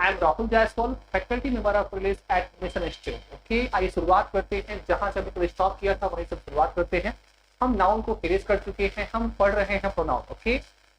I am Rahul Jaiswal, faculty member of release at mission institute. Okay, आइए शुरुआत करते हैं। जहां से अभी स्टॉप किया था वहीं से शुरुआत करते हैं। हम नाउन को फिनिश कर चुके हैं, हम पढ़ रहे हैं प्रोनाउन। ओके,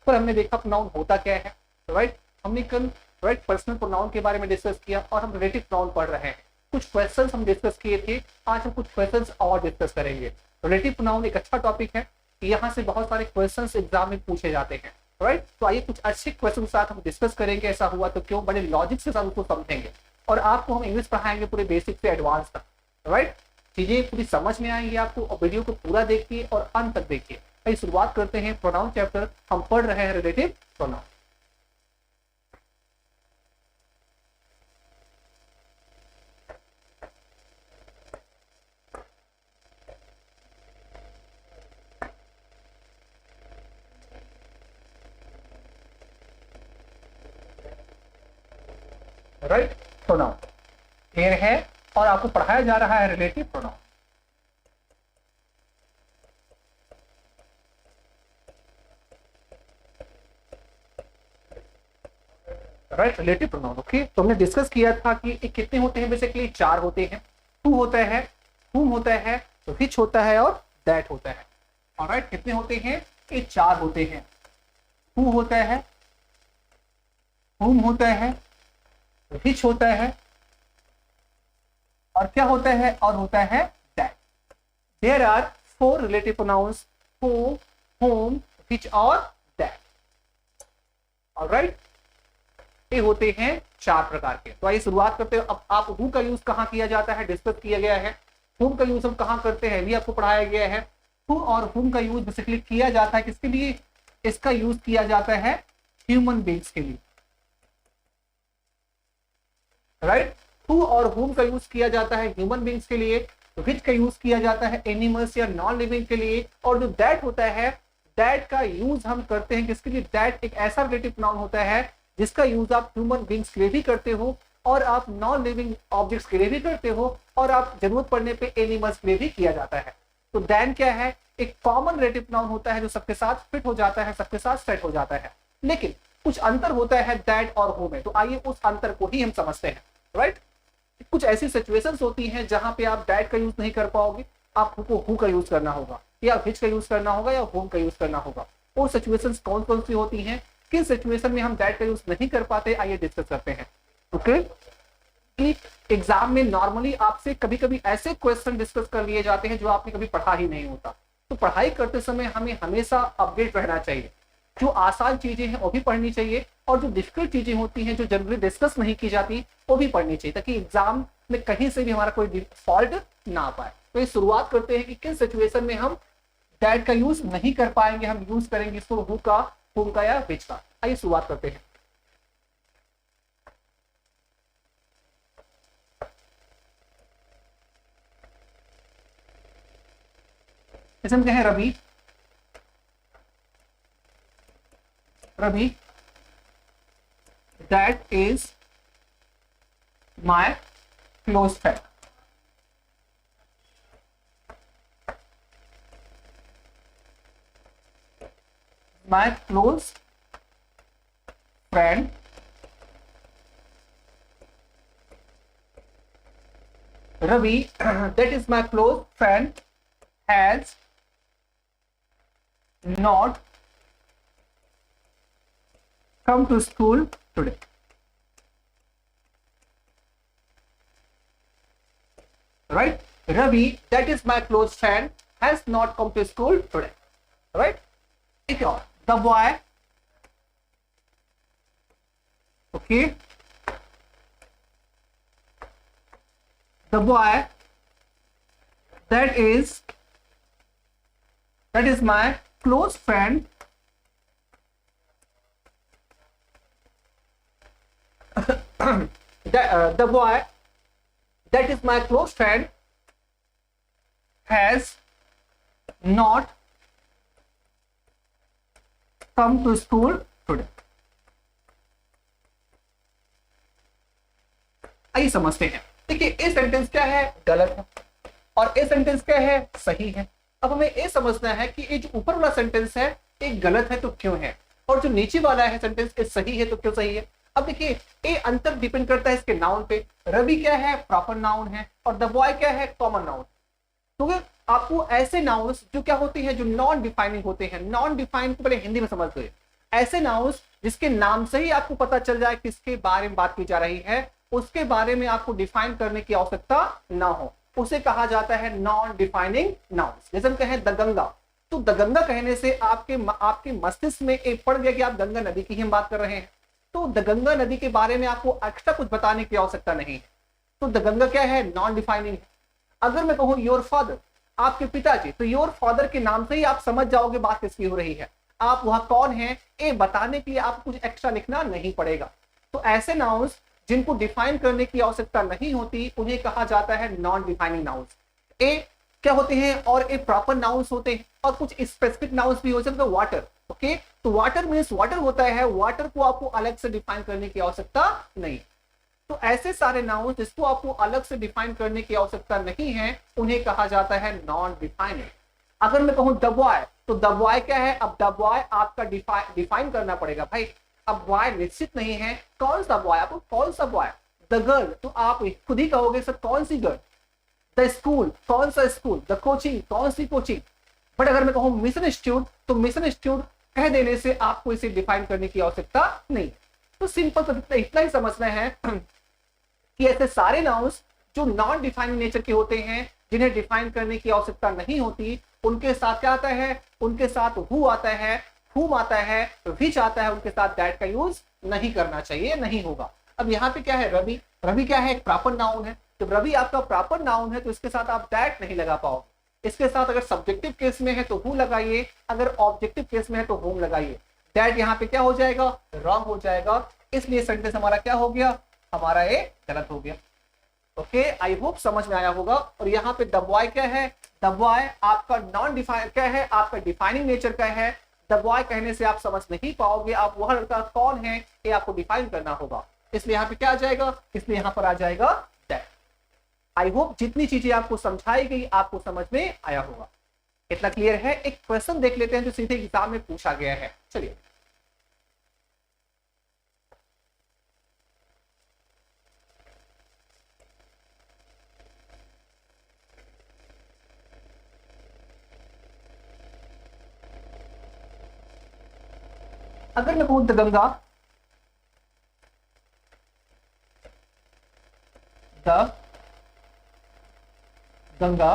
पर हमने देखा प्रोनाउन होता क्या है, राइट। हमने कल राइट पर्सनल प्रोनाउन के बारे में डिस्कस किया और हम रिलेटिव प्रोनाउन पढ़ रहे हैं। कुछ क्वेश्चंस हम डिस्कस किए थे, आज हम कुछ क्वेश्चंस और डिस्कस करेंगे। रिलेटिव प्रोनाउन एक अच्छा टॉपिक है, यहाँ से बहुत सारे क्वेश्चंस एग्जाम में पूछे जाते हैं, राइट। तो आइए कुछ अच्छे क्वेश्चन के साथ हम डिस्कस करेंगे। ऐसा हुआ तो क्यों, बड़े लॉजिक के साथ उसको समझेंगे और आपको हम इंग्लिश पढ़ाएंगे पूरे बेसिक से एडवांस तक, राइट। चीजें पूरी समझ में आएंगी आपको और वीडियो को पूरा देखिए और अंत तक देखिए। आइए शुरुआत करते हैं। प्रोनाउन चैप्टर हम पढ़ रहे हैं relative pronoun. Right, pronoun clear है और आपको पढ़ाया जा रहा है relative pronoun. Right, relative pronoun. Okay, तो हमने डिस्कस किया था कि कितने होते हैं, बेसिकली 4 होते हैं। हु होता है, हुम होता है, व्हिच होता है और दैट होता है। ऑलराइट, कितने होते हैं, ये 4 होते हैं। हु होता है, हुम होता है, व्हिच होता है और क्या होता है, और होता है that. There are 4 relative pronouns, who, whom, which और दैट। ऑलराइट, ये होते हैं 4 प्रकार के। तो आइए शुरुआत करते हैं। अब आप हु का यूज कहाँ किया जाता है डिस्कस किया गया है। हुम का यूज हम कहाँ करते हैं भी आपको पढ़ाया गया है। हु और हुम का यूज बेसिकली किया जाता है किसके लिए, इसका यूज किया जाता है ह्यूमन बींग्स के लिए, राइट। हु और हुम का यूज किया जाता है ह्यूमन बींग्स के लिए, व्हिच का यूज किया जाता है एनिमल्स या नॉन लिविंग के लिए, और जो दैट होता है, दैट का यूज हम करते हैं किसके लिए, दैट एक ऐसा रिलेटिव प्रोनाउन होता है जिसका यूज आप ह्यूमन बींग्स के लिए भी करते हो और आप नॉन लिविंग ऑब्जेक्ट्स के लिए भी करते हो और आप जरूरत पड़ने पे एनिमल्स के लिए भी किया जाता है। तो देन क्या है, एक कॉमन रिलेटिव प्रोनाउन होता है जो सबके साथ फिट हो जाता है, सबके साथ सेट हो जाता है। लेकिन कुछ अंतर होता है दैट और हु में, तो आइए उस अंतर को ही हम समझते हैं, राइट। कुछ ऐसी सिचुएशंस होती हैं जहां पे आप दैट का यूज नहीं कर पाओगे, आपको हु का यूज करना होगा या व्हिच का यूज करना होगा या हुम का यूज करना होगा। वो सिचुएशंस कौन कौन सी होती हैं, किस सिचुएशन में हम दैट का यूज नहीं कर पाते, आइए डिस्कस करते हैं। ओके, एग्जाम में नॉर्मली आपसे कभी कभी ऐसे क्वेश्चन डिस्कस कर लिए जाते हैं जो आपने कभी पढ़ा ही नहीं होता। तो पढ़ाई करते समय हमें हमेशा अपडेट रहना चाहिए। जो आसान चीजें हैं वो भी पढ़नी चाहिए और जो डिफिकल्ट चीजें होती हैं जो जनरली डिस्कस नहीं की जाती वो भी पढ़नी चाहिए, ताकि एग्जाम में कहीं से भी हमारा कोई फॉल्ट ना आ पाए। तो ये शुरुआत करते हैं कि किस सिचुएशन में हम दैट का यूज नहीं कर पाएंगे, हम यूज करेंगे इसको हु का, हुम का या व्हिच का। आइए शुरुआत करते हैं। जैसे हम कहें Ravi, Ravi that is my close friend. My close friend Ravi, that is my close friend, has not come to school today. Right? Ravi, that is my close friend, has not come to school today. Right? The boy, okay, the boy that is my close friend the boy that is my close friend has not come to school today. आइए समझते हैं। देखिए ये sentence क्या है, गलत है, और ये सेंटेंस क्या है, सही है। अब हमें ये समझना है कि ये जो ऊपर वाला सेंटेंस है ये गलत है तो क्यों है, और जो नीचे वाला है सेंटेंस ये सही है तो क्यों सही है। अब देखिए ए अंतर डिपेंड करता है इसके नाउन पे। रवि क्या है, प्रॉपर नाउन है, और द बॉय क्या है, कॉमन नाउन। तो आपको ऐसे नाउन्स जो क्या होते हैं, जो नॉन डिफाइनिंग होते हैं, नॉन डिफाइंड को पहले हिंदी में समझ गए, ऐसे नाउन्स जिसके नाम से ही आपको पता चल जाए किसके बारे में बात की जा रही है, उसके बारे में आपको डिफाइन करने की आवश्यकता ना हो, उसे कहा जाता है नॉन डिफाइनिंग नाउन्स। जैसे हम कहें द गंगा, तो द गंगा कहने से आपके मस्तिष्क में एक पड़ गया कि आप गंगा नदी की हम बात कर रहे हैं, तो द गंगा नदी के बारे में आपको एक्स्ट्रा कुछ बताने की आवश्यकता नहीं है। तो द गंगा क्या है, नॉन डिफाइनिंग है। अगर मैं कहूं योर फादर, आपके पिताजी, तो योर फादर के नाम से ही आप समझ जाओगे बात किसकी हो रही है, आप वह कौन है ये बताने के लिए आपको कुछ एक्स्ट्रा लिखना नहीं पड़ेगा। तो ऐसे नाउन्स जिनको डिफाइन करने की आवश्यकता नहीं होती उन्हें कहा जाता है नॉन डिफाइनिंग नाउन्स। ए क्या होते हैं, और ए प्रॉपर नाउन्स होते हैं, और कुछ स्पेसिफिक नाउन्स भी हो सकते हैं। वाटर, ओके, तो वाटर मीन्स वाटर होता है, वाटर को आपको अलग से डिफाइन करने की आवश्यकता नहीं। तो ऐसे सारे नाउन जिसको आपको अलग से डिफाइन करने की आवश्यकता नहीं है उन्हें कहा जाता है नॉन डिफाइनिंग। अगर मैं कहूं द बॉय, तो द बॉय क्या है, अब द बॉय आपका डिफाइन करना पड़ेगा भाई। अब बॉय निश्चित नहीं है, कौन सा बॉय, आपको कौन सा बॉय। द गर्ल, तो आप खुद ही कहोगे सर कौन सी गर्ल। द स्कूल, कौन सा स्कूल। द कोचिंग, कौन सी कोचिंग। बट अगर मैं कहूं मिशन इंस्टीट्यूट, तो मिशन इंस्टीट्यूट कह देने से आपको इसे डिफाइन करने की आवश्यकता नहीं। तो सिंपल तो इतना ही समझना है कि ऐसे सारे नाउन्स जो नॉन डिफाइनिंग नेचर के होते हैं, जिन्हें डिफाइन करने की आवश्यकता नहीं होती, उनके साथ क्या आता है, उनके साथ हु आता है, हुम आता है, विच आता है, उनके साथ दैट का यूज नहीं करना चाहिए, नहीं होगा। अब यहाँ पे क्या है, रवि, रवि क्या है, एक प्रॉपर नाउन है। जब रवि आपका प्रॉपर नाउन है तो इसके साथ आप दैट नहीं लगा पाओगे। इसके साथ अगर सब्जेक्टिव केस में है तो हु लगाइए, अगर ऑब्जेक्टिव केस में है तो होम लगाइए। दैट यहाँ पे क्या हो जाएगा, रॉन्ग हो जाएगा, इसलिए सेंटेंस हमारा क्या हो गया, हमारा ये गलत हो गया। ओके, आई होप समझ में आया होगा। और यहाँ पे द बॉय क्या है, द बॉय आपका नॉन डिफाइन क्या है, आपका डिफाइनिंग नेचर का है। द बॉय कहने से आप समझ नहीं पाओगे आप वह लड़का कौन है, ये आपको डिफाइन करना होगा। इसलिए यहाँ पे क्या आ जाएगा, इसलिए यहाँ पर आ जाएगा दैट। आई होप जितनी चीजें आपको समझाई गई आपको समझ में आया होगा। इतना क्लियर है। एक क्वेश्चन देख लेते हैं जो सीधे एग्जाम में पूछा गया है। चलिए, अगर मैं कहूं the Ganga, the Ganga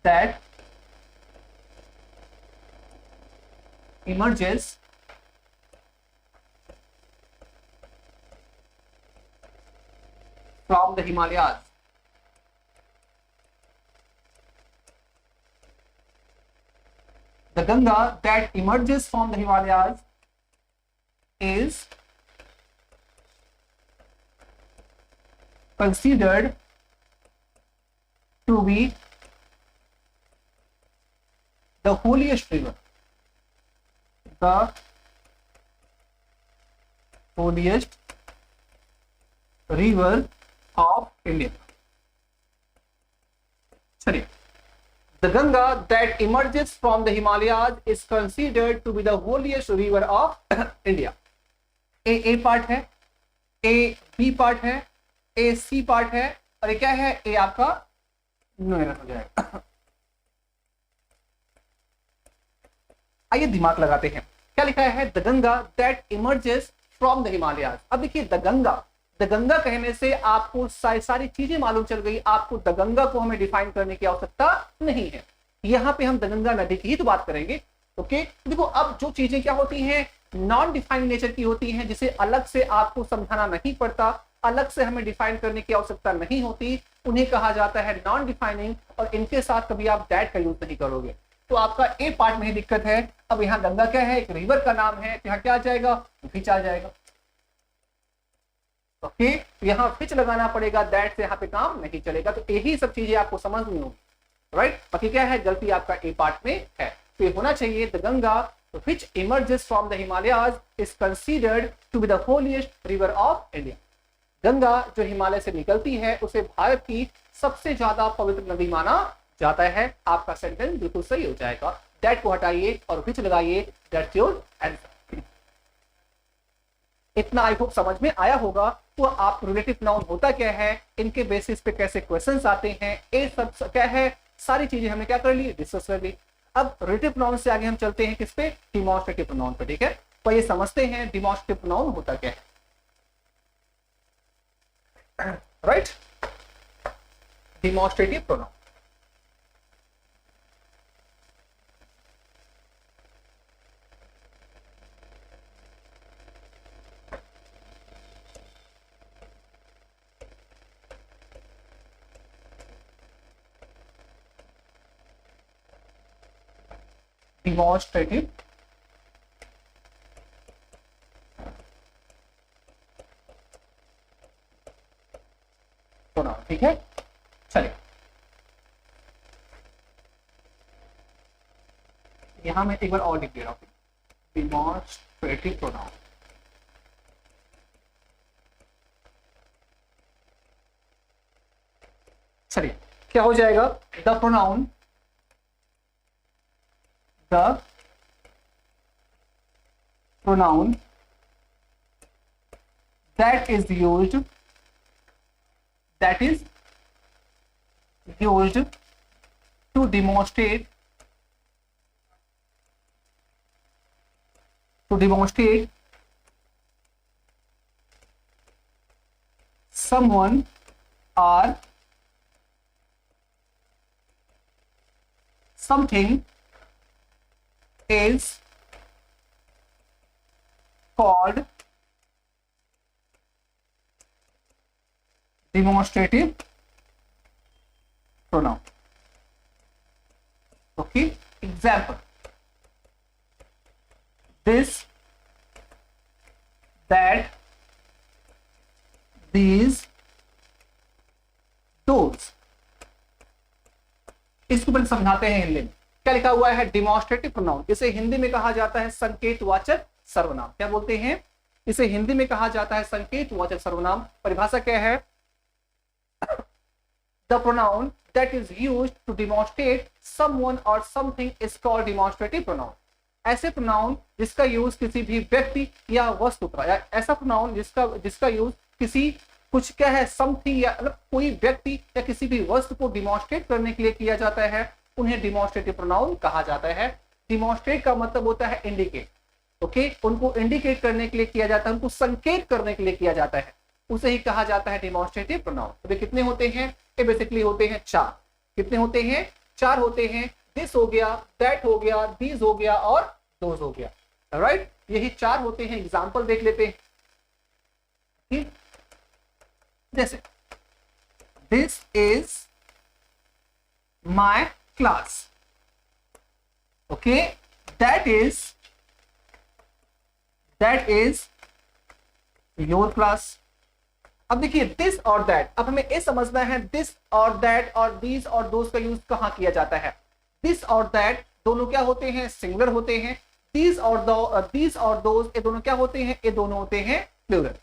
that emerges from the Himalayas, the Ganga that emerges from the Himalayas is considered to be the holiest river, the holiest river of India. चलिए, the Ganga that emerges from the Himalayas is considered to be the holiest river of India. A part है, A B part है, ए C part है, और ये क्या है, ए आपका numeral हो जाएगा। आइए दिमाग लगाते हैं, क्या लिखा है, the Ganga that emerges from the Himalayas. अब देखिए द गंगा कहने से आपको सारी चीजें मालूम चल गई, आपको द गंगा को हमें डिफाइन करने की आवश्यकता नहीं है। यहाँ पे हम द गंगा नदी की ही तो बात करेंगे। ओके, देखो अब जो चीजें क्या होती हैं, नॉन डिफाइंड नेचर की होती हैं, जिसे अलग से आपको समझाना नहीं पड़ता, अलग से हमें डिफाइन करने की आवश्यकता नहीं होती, उन्हें कहा जाता है नॉन डिफाइनिंग। और इनके साथ कभी आप दैट का यूज नहीं करोगे। तो आपका ए पार्ट में ही दिक्कत है। अब यहाँ गंगा क्या है, एक रिवर का नाम है, तो यहाँ क्या आ जाएगा, फिच आ जाएगा। ओके, तो यहाँ फिच लगाना पड़ेगा, दैट से यहाँ पे काम नहीं चलेगा। तो यही सब चीजें आपको समझनी होगी, राइट। बाकी क्या है, गलती आपका ए पार्ट में है। तो ये होना चाहिए, the Ganga which emerges from the Himalayas is considered to be the holiest river of India. Ganga जो हिमालय से निकलती है उसे भारत की सबसे ज्यादा पवित्र नदी माना जाता है। आपका सेंटेंस बिल्कुल सही हो जाएगा। दैट को हटाइए और which लगाइए, दैट्स योर आंसर। इतना आई होप समझ में आया होगा। तो आप रिलेटिव नाउन होता क्या है, इनके बेसिस पे कैसे क्वेश्चंस आते हैं, ये सब क्या है, सारी चीजें हमने क्या कर ली, डिस्कस कर ली। अब रिलेटिव प्रोनाउन से आगे हम चलते हैं किस पे, डिमॉन्स्ट्रेटिव प्रोनाउन पे। ठीक है, तो ये समझते हैं डिमॉन्स्ट्रेटिव प्रोनाउन होता क्या है। Right, demonstrative pronoun. Demonstrative pronoun. ठीक है, चलिए यहां मैं एक बार और लिख दे रहा हूं, डिमॉन्स्ट्रेटिव प्रोनाउन। चलिए क्या हो जाएगा, the pronoun, the pronoun that is used to demonstrate someone or something is called demonstrative pronoun. Okay, example: this, that, these, those। इसको पहले समझाते हैं हिंदी में। क्या लिखा हुआ है, डिमॉन्स्ट्रेटिव प्रोनाउन। इसे हिंदी में कहा जाता है संकेतवाचक सर्वनाम। क्या बोलते हैं, इसे हिंदी में कहा जाता है संकेतवाचक सर्वनाम। परिभाषा क्या है, the pronoun that is used to demonstrate someone or something is called demonstrative pronoun। ऐसे प्रोनाउन जिसका यूज किसी भी व्यक्ति या वस्तु का, या ऐसा प्रोनाउन जिसका यूज किसी कुछ क्या है, समथिंग या कोई व्यक्ति या किसी भी वस्तु को डिमॉन्स्ट्रेट करने के लिए किया जाता है, उन्हें डिमॉन्स्ट्रेटिव प्रोनाउन कहा जाता है। डिमॉन्स्ट्रेट का मतलब होता है इंडिकेट। ओके, उनको इंडिकेट करने के लिए किया जाता है, उनको संकेत करने के लिए किया जाता है, उसे ही कहा जाता है डिमॉन्स्ट्रेटिव प्रोनाउन। तो कितने होते हैं, ये बेसिकली होते हैं चार। कितने होते हैं, चार होते हैं। दिस हो गया, दैट हो गया, दीज हो गया और दोज हो गया। राइट, यही चार होते हैं। एग्जांपल देख लेते हैं। ठीक, जैसे this is my class. Okay, that is your class. अब देखिए दिस और दैट, अब हमें ये समझना है दिस और दैट और दीज और दोज का यूज कहां किया जाता है। दिस और दैट दोनों क्या होते हैं, सिंगुलर होते हैं। दीज और दोज ये दोनों क्या होते हैं, ये दोनों होते हैं प्लूरल।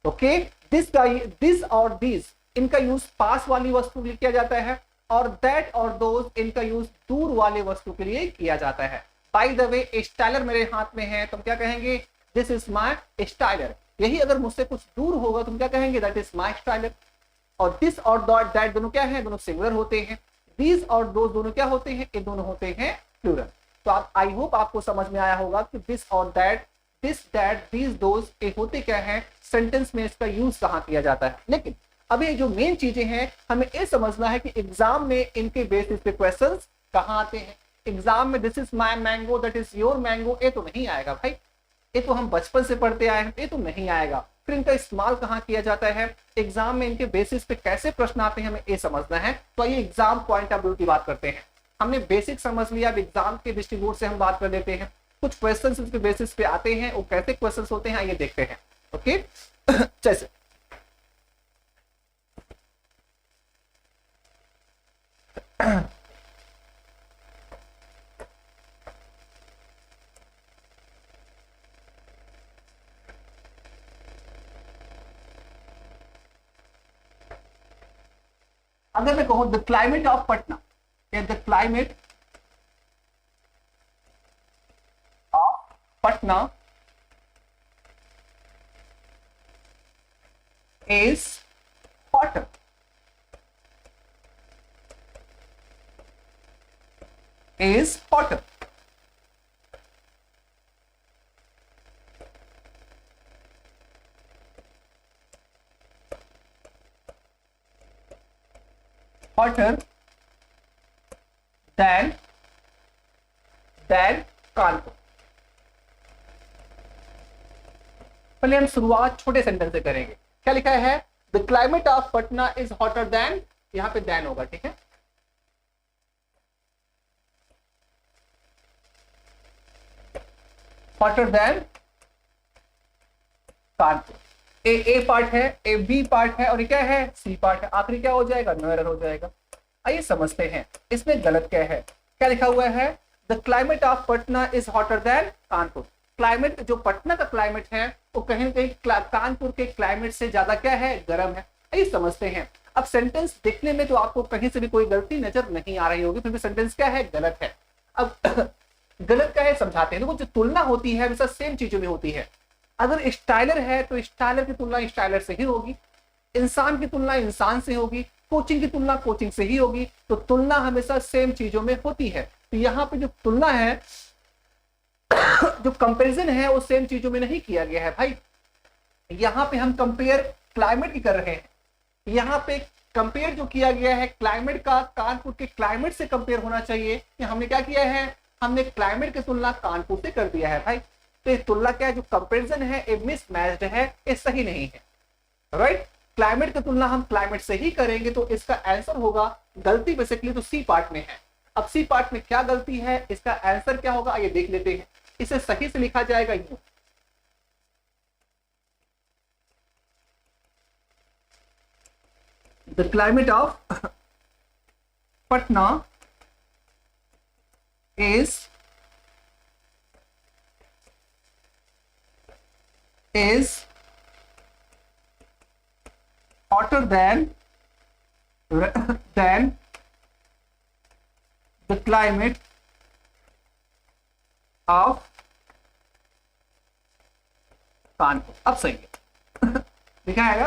ओके, दिस और दीज इनका यूज पास वाली वस्तु के लिए किया जाता है, और दैट और दोज इनका यूज दूर वाले वस्तु के लिए किया जाता है। बाय द वे, स्टाइलर मेरे हाथ में है, तुम क्या कहेंगे, दिस इज माय स्टाइलर। यही अगर मुझसे कुछ दूर होगा तुम क्या कहेंगे, दैट इज माय स्टाइलर। और दिस और दैट दोनों क्या है, दोनों सिंगुलर होते हैं। दीज और दोज दोनों क्या होते हैं, ये दोनों होते हैं प्लूरल। तो आप आई होप आपको समझ में आया होगा कि दिस और that, this that these those ये होते क्या है, सेंटेंस में इसका यूज कहां किया जाता है। लेकिन अभी जो मेन चीजें हैं हमें ये समझना है कि एग्जाम में इनके बेसिस पे क्वेश्चंस कहां आते हैं। एग्जाम में this is my mango, that is your mango, ये तो नहीं आएगा भाई, ये तो हम बचपन से पढ़ते आए हैं, ये तो नहीं आएगा। फिर इनका इस्तेमाल कहाँ किया जाता है, एग्जाम में इनके बेसिस पे कैसे प्रश्न आते हैं, हमें ये समझना है। तो ये एग्जाम पॉइंट ऑफ व्यू की बात करते हैं। हमने बेसिक समझ लिया, अब एग्जाम के दृष्टिकोण से हम बात कर लेते हैं। कुछ क्वेश्चन इसके बेसिस पे आते हैं, वो कैसे क्वेश्चन होते हैं ये देखते हैं। ओके, जैसे अगर मैं कहूं द क्लाइमेट ऑफ पटना, या the climate of Patna is hotter. Is hotter. Hotter than Kanpur. पहले हम शुरुआत छोटे सेंटेंस से करेंगे। क्या लिखा है? The climate of Patna is hotter than, यहां पे देन होगा, ठीक है। Hotter than Kanpur. A part है, ए बी पार्ट है, और ये क्या है? सी पार्ट है। आखिरी क्या हो जाएगा? नो एरर हो जाएगा। आइए समझते हैं इसमें गलत क्या है। क्या लिखा हुआ है? The climate of Patna is hotter than Kanpur. Climate, जो पटना का क्लाइमेट है वो कहीं ना कहीं कानपुर के क्लाइमेट से ज्यादा क्या है? गर्म है। आइए समझते हैं। अब सेंटेंस देखने में तो आपको कहीं से भी कोई गलती नजर नहीं आ रही होगी, फिर भी सेंटेंस क्या है? गलत है। अब गलत क्या है समझाते हैं। देखो, जो तुलना होती है हमेशा सेम चीजों में होती है। अगर स्टाइलर है तो स्टाइलर की तुलना स्टाइलर से ही होगी, इंसान की तुलना इंसान से होगी, कोचिंग की तुलना कोचिंग से ही होगी। तो तुलना हमेशा सेम चीजों में होती है। तो यहाँ पे जो तुलना है, जो कंपैरिजन है, वो सेम चीजों में नहीं किया गया है भाई। यहाँ पे हम कंपेयर क्लाइमेट की कर रहे हैं। यहाँ पे कंपेयर जो किया गया है क्लाइमेट का, कानपुर के क्लाइमेट से कंपेयर होना चाहिए। हमने क्या किया है? हमने क्लाइमेट की तुलना कानपुर से कर दिया है भाई। तो ये तुलना क्या है? जो कंपैरिजन है ये मिसमैच्ड है, ये सही नहीं है, राइट। क्लाइमेट की तुलना हम क्लाइमेट से ही करेंगे, तो इसका आंसर होगा, गलती बेसिकली तो सी पार्ट में है। अब सी पार्ट में क्या गलती है, इसका आंसर क्या होगा, ये देख लेते हैं। इसे सही से लिखा जाएगा यूं, the climate of Patna is hotter than the climate of Kanpur. अब सही है। लिखा है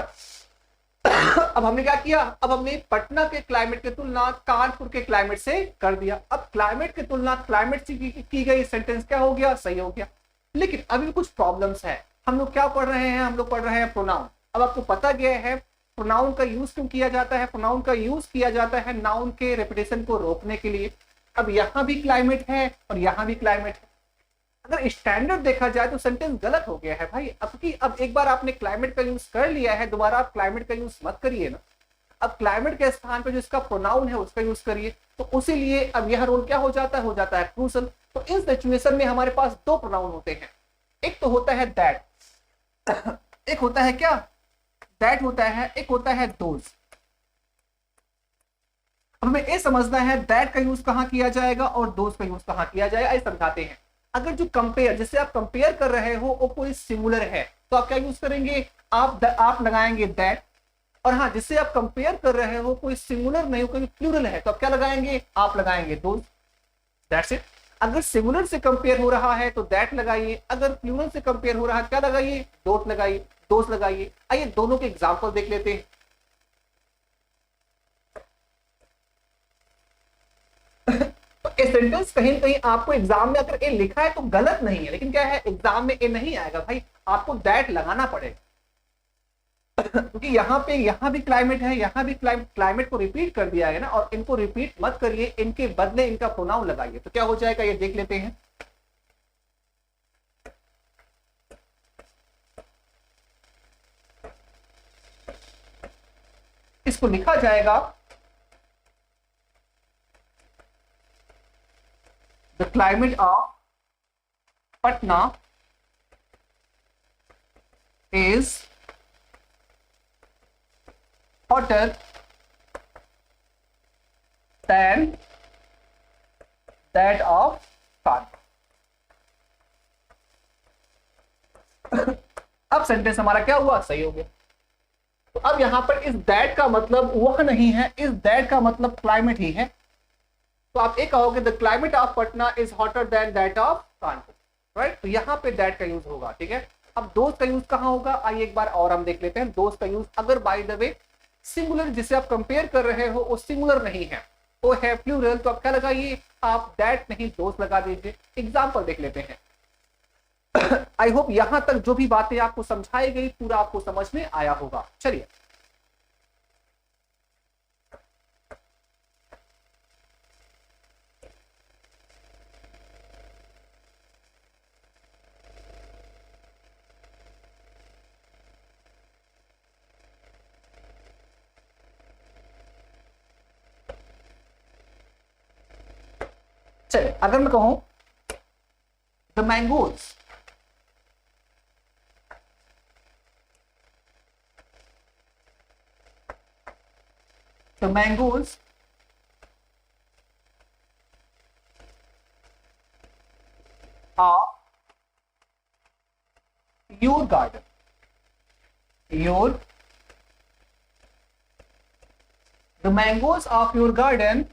अब हमने क्या किया? अब हमने पटना के क्लाइमेट की तुलना कानपुर के क्लाइमेट से कर दिया। अब क्लाइमेट की तुलना क्लाइमेट से की गई, सेंटेंस क्या हो गया? सही हो गया। लेकिन अभी भी कुछ प्रॉब्लम्स है। हम लोग क्या पढ़ रहे हैं? हम लोग पढ़ रहे हैं प्रोनाउन। अब आपको पता गया है प्रोनाउन का यूज क्यों किया जाता है। प्रोनाउन का यूज किया जाता है नाउन के रेपिटेशन को रोकने के लिए। अब यहां भी क्लाइमेट है और यहां भी क्लाइमेट है। अगर स्टैंडर्ड देखा जाए तो सेंटेंस गलत हो गया है भाई। अब एक बार आपने क्लाइमेट का यूज कर लिया है, दोबारा आप क्लाइमेट का यूज मत करिए ना। अब क्लाइमेट के स्थान पर जो इसका प्रोनाउन है उसका यूज करिए। तो उसी लिए अब यह रोल क्या हो जाता है? हो जाता है क्रूशल। तो इस सिचुएशन में हमारे पास दो प्रोनाउन होते हैं। एक तो होता है दैट, एक होता है क्या? दैट होता है, एक होता है दोज। अब हमें ये समझना है दैट का यूज कहां किया जाएगा और दोज का यूज कहां किया जाएगा। ऐसे समझाते हैं। अगर जो कंपेयर, जिससे आप कंपेयर कर रहे हो वो कोई सिमिलर है, तो आप क्या यूज करेंगे? आप लगाएंगे दैट। और हाँ, जिससे आप कंपेयर कर रहे हो कोई सिमिलर नहीं, कोई प्लूरल है, तो आप क्या लगाएंगे? आप लगाएंगे दोज। That's it. अगर सिमिलर से कंपेयर हो रहा है तो दैट लगाइए, अगर प्लूरल से कंपेयर हो रहा है क्या लगाइए? डोट लगाइए, दोस्त लगाइए। आइए दोनों के एग्जांपल देख लेते हैं। तो ये सेंटेंस कहीं कहीं आपको एग्जाम में अगर ये लिखा है तो गलत नहीं है, लेकिन क्या है, एग्जाम में ये नहीं आएगा भाई, आपको दैट लगाना पड़ेगा। क्योंकि यहाँ भी क्लाइमेट है, यहाँ भी क्लाइमेट को रिपीट कर दिया है ना, और इनको रिपीट मत करिए, इनके बदले इनका प्रोनाउन लगाइए। तो क्या हो जाएगा ये देख लेते हैं। इसको लिखा जाएगा the climate of Patna is hotter than that of Kanpur। अब सेंटेंस हमारा क्या हुआ? सही हो गया। तो अब यहां पर इस दैट का मतलब वह नहीं है, इस दैट का मतलब क्लाइमेट ही है। तो आप एक कहोगे the climate of Patna is hotter then that of Kanpur, right. तो यहां पे दैट का यूज होगा, ठीक है। अब दोस्त का यूज कहाँ होगा, आइए एक बार और हम देख लेते हैं दोस्त का यूज। अगर बाय द वे सिंगुलर जिसे आप कंपेयर कर रहे हो वो सिंगुलर नहीं है, वो है प्लूरल, तो आप क्या लगाइए, आप दैट नहीं दोस्त लगा दीजिए। एग्जाम्पल देख लेते हैं। आई होप यहां तक जो भी बातें आपको समझाई गई पूरा आपको समझ में आया होगा। चलिए चलिए अगर मैं कहूं the mangoes of your garden, your the mangoes of your garden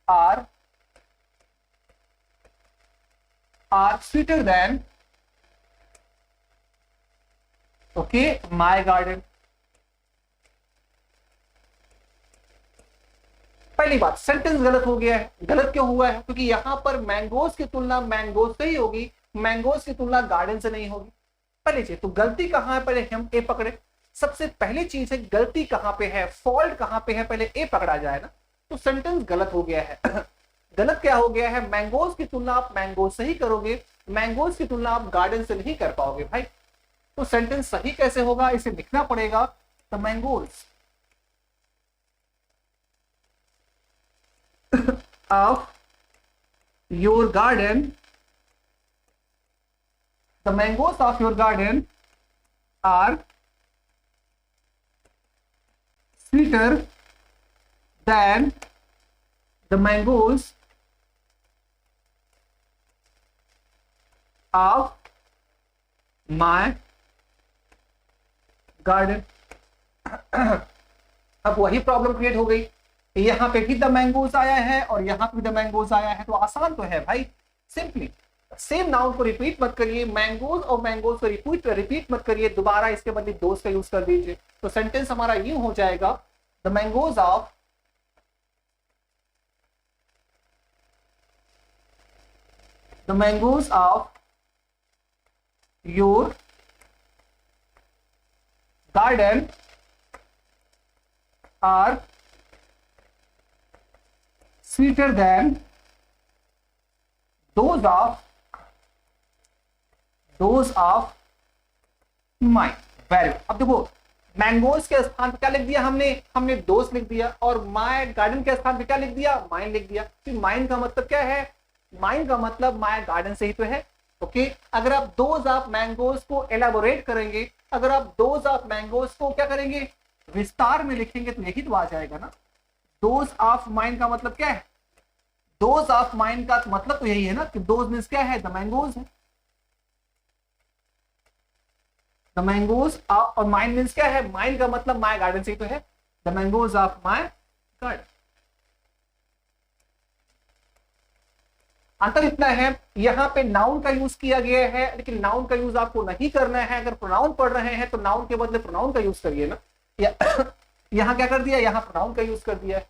are sweeter than okay my garden। पहली बात सेंटेंस गलत हो गया है। गलत क्यों हुआ है, क्योंकि यहां पर मैंगोज की तुलना मैंगोज से ही होगी, मैंगोज की तुलना गार्डन से नहीं होगी। पहली चीज तो गलती कहां है, पहले हम ए पकड़े। सबसे पहली चीज है गलती कहां पे है, फॉल्ट कहां पे है, पहले ए पकड़ा जाए ना, तो सेंटेंस गलत हो गया है। गलत क्या हो गया है, मैंगोज की तुलना आप मैंगोज से ही करोगे, मैंगोज की तुलना आप गार्डन से नहीं कर पाओगे भाई। तो सेंटेंस सही कैसे होगा, इसे लिखना पड़ेगा the mangoes of your garden, the mangoes of your garden are sweeter than the mangoes of my garden. अब वही प्रॉब्लम क्रिएट हो गई, यहां पे भी द मैंगोज आया है और यहां पे भी द मैंगोज आया है, तो आसान तो है भाई। सिंपली सेम नाउन को रिपीट मत करिए, मैंगोज और मैंगोज को रिपीट मत करिए, दोबारा इसके बदले दोस्त का यूज कर दीजिए। तो सेंटेंस हमारा यूं हो जाएगा the mangoes of your garden are sweeter than those of mine। Very good. अब देखो मैंगोज के स्थान पे क्या लिख दिया हमने दोस्त लिख दिया, और माय गार्डन के स्थान पे क्या लिख दिया, माइन लिख दिया। तो माइन का मतलब क्या है, माइन का मतलब माय गार्डन से ही तो है। ओके अगर आप दोज ऑफ मैंगोज को एलाबोरेट करेंगे, अगर आप दोज ऑफ मैंगोज को क्या करेंगे, विस्तार में लिखेंगे, तो यही तो आ जाएगा ना। दोज ऑफ माइन का मतलब क्या है, दोज ऑफ माइन का मतलब तो यही है ना कि दोज मींस क्या है, द मैंगोज है। द मैंगोज ऑफ, और माइन मींस क्या है, माइन का मतलब माय गार्डन से ही तो है, the mangoes of my garden. अंतर इतना है, यहां पे नाउन का यूज किया गया है, लेकिन नाउन का यूज आपको नहीं करना है। अगर प्रोनाउन पढ़ रहे हैं तो नाउन के बदले प्रोनाउन का यूज करिए ना। यहां क्या कर दिया, यहां प्रोनाउन का यूज कर दिया है।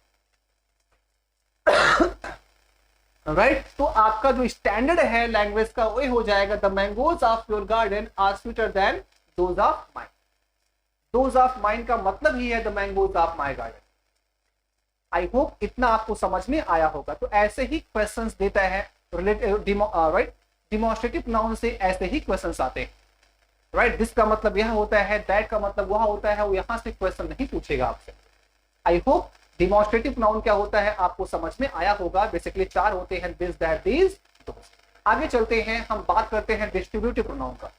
राइट तो आपका जो स्टैंडर्ड है लैंग्वेज का वही हो जाएगा the mangoes of your garden are sweeter than those of mine. Those of mine का मतलब ही है the mangoes of my garden. I hope इतना आपको समझ में आया होगा। तो ऐसे ही क्वेश्चंस देता है राइट, डिमॉन्स्ट्रेटिव नाउन से ऐसे ही क्वेश्चंस आते हैं। राइट दिस का मतलब यह होता है, दैट का मतलब वह होता है, वो यहां से क्वेश्चन नहीं पूछेगा आपसे। आई होप डिमॉन्स्ट्रेटिव नाउन क्या होता है आपको समझ में आया होगा। बेसिकली 4 होते हैं, दिस दैट दीज दोस। आगे चलते हैं, हम बात करते हैं डिस्ट्रीब्यूटिव प्रोनाउन का।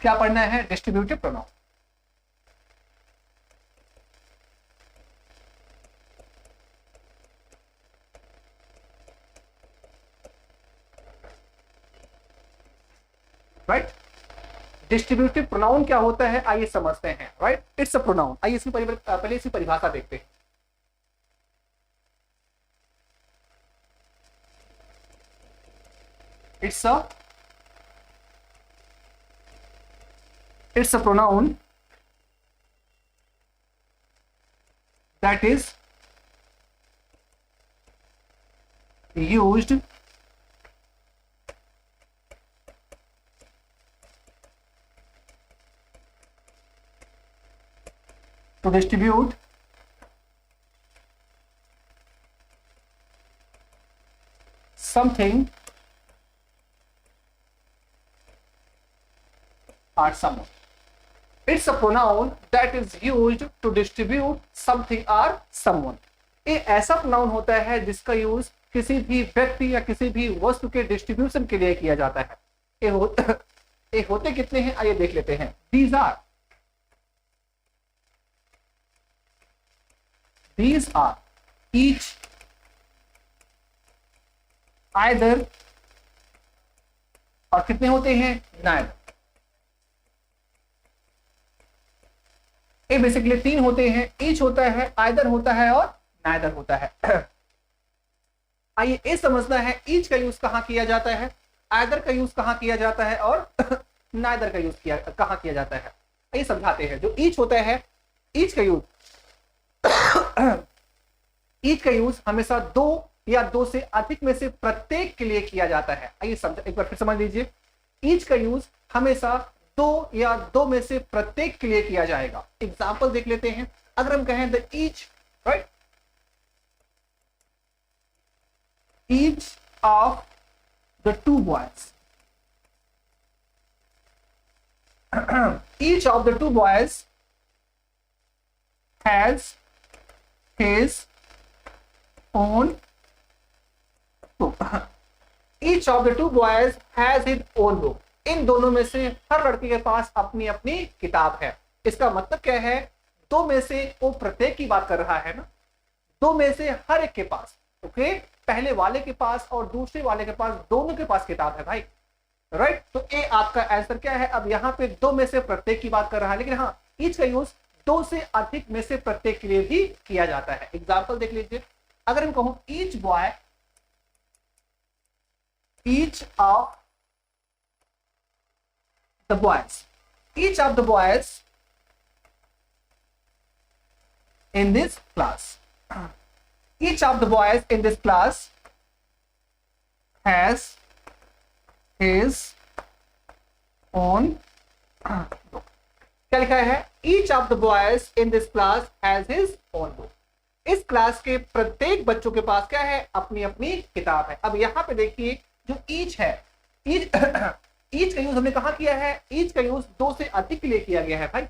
क्या पढ़ना है, distributive pronoun. Right. Distributive pronoun क्या होता है आइए समझते हैं, राइट। It's a pronoun. आइए इसकी पहले इसकी परिभाषा देखते हैं। it's a pronoun that is used to distribute something or someone. It's a pronoun that is used to distribute something or someone. ये ऐसा प्रोनाउन होता है जिसका यूज किसी भी व्यक्ति या किसी भी वस्तु के डिस्ट्रीब्यूशन के लिए किया जाता है। ये होते कितने हैं आइए देख लेते हैं। These are each, either, और कितने होते हैं neither। ये बेसिकली 3 होते हैं। ईच होता है, आइदर होता है और नाइदर होता है। आइए ये समझना है ईच का यूज कहां किया जाता है, आइदर का यूज कहां किया जाता है और नाइदर का यूज कहां किया जाता है। ये समझाते हैं। जो ईच होता है, ईच का यूज ईच का यूज हमेशा 2 या 2 से अधिक में से प्रत्येक के लिए किया जाता है। आइए एक बार फिर समझ लीजिए। ईच का यूज हमेशा 2 या 2 में से प्रत्येक के लिए किया जाएगा। एग्जाम्पल देख लेते हैं। अगर हम कहें the each, right, each of the 2 boys, each of the 2 boys has his own book. Each of the 2 boys has his own book. इन दोनों में से हर लड़के के पास अपनी अपनी किताब है। इसका मतलब क्या है, 2 में से वो प्रत्येक की बात कर रहा है ना, 2 में से हर एक के पास, ओके, पहले वाले के पास और दूसरे वाले के पास, दोनों के पास किताब है भाई, राइट। तो ये आपका आंसर क्या है। अब यहाँ पे 2 में से प्रत्येक की बात कर रहा है, लेकिन हाँ ईच का यूज 2 से अधिक में से प्रत्येक के लिए भी किया जाता है। एग्जाम्पल देख लीजिए। अगर हम कहूं each boy, each of the boys, each of the boys in this class, each of the boys in this class has his own book। क्या लिखा है, each of the boys in this class has his own book। इस class के प्रत्येक बच्चों के पास क्या है, अपनी अपनी किताब है। अब यहां पे देखिए जो ईच है, ईच का यूज हमने कहा किया है, ईच का यूज 2 से अधिक के लिए किया गया है भाई।